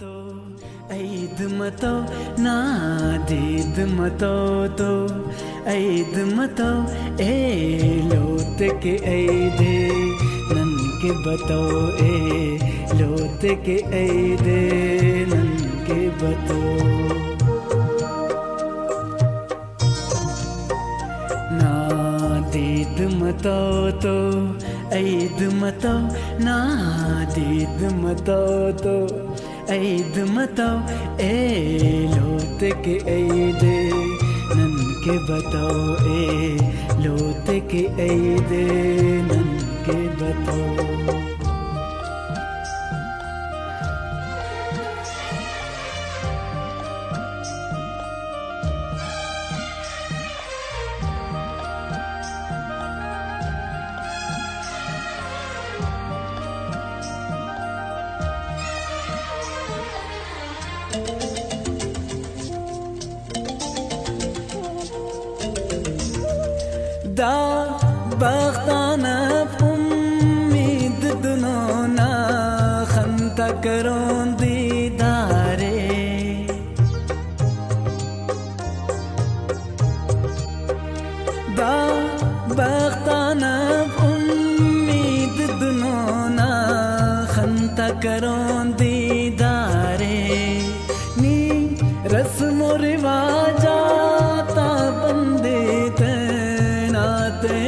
तो ऐद मतो नादीद मतो तो ऐद मतो ए लोत के ऐदे नन के बतो ए लोत के ऐदे नन के बतो नादीद मतो तो ऐद मतो नादीद मतो तो ऐद मतो ए लोत के ऐदे नन के बतो ए लोत के ऐदे नन के बतो दा बख्ताना उम्मीद दुनों ना खंता करों दीदारे दा बख्ताना उम्मीद दुनों ना खंता करों दीदारे नी रस्म रिवाजाता बंदे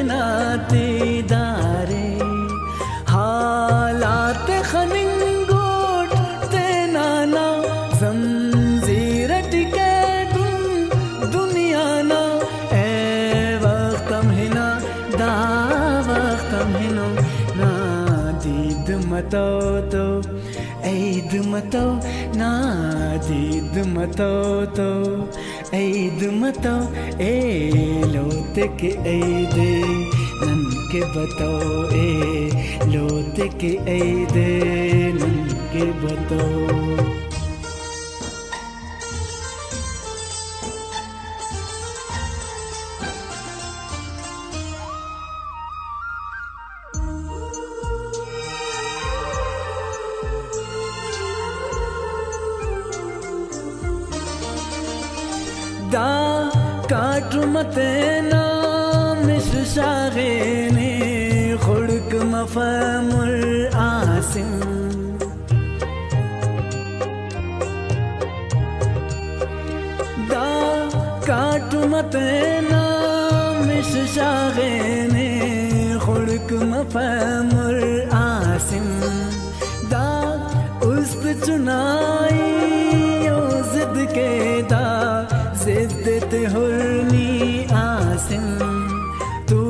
नाते दारे हालात खनिंगोट ते नाना जंजीर टिके दुनिया ना ए वक्तम हिना दा वक्तम हिनो ना दीद मतो तो ऐद मतो ना दीद मतो तो ऐद मतो ए लोत के ऐदे नन के बतो ए लोत के ऐदे नन के बतो दा काटू मते ना मिश शागे ने खुड़क मफमुल आसिम दा काटू मते ना मिश शागे ने खुड़क मफमुल आसिम दा उस्त चुनाई ओ जिद के दा जिद्दत हुरनी आसिम तू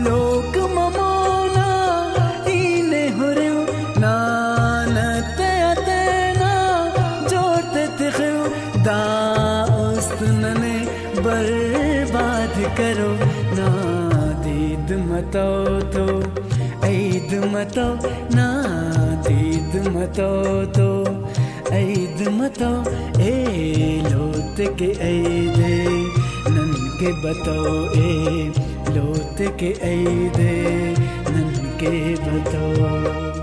लोक ममोना इने हुरु नानते अतेना जोरते तिखु दा उस्तनने बर्बाद करो ना दीद मतो तो ऐद मतो ना दीद मतो तो ऐद मतो ए लोत के ऐदे नन के बतो ए लोत के ऐदे नन के बतो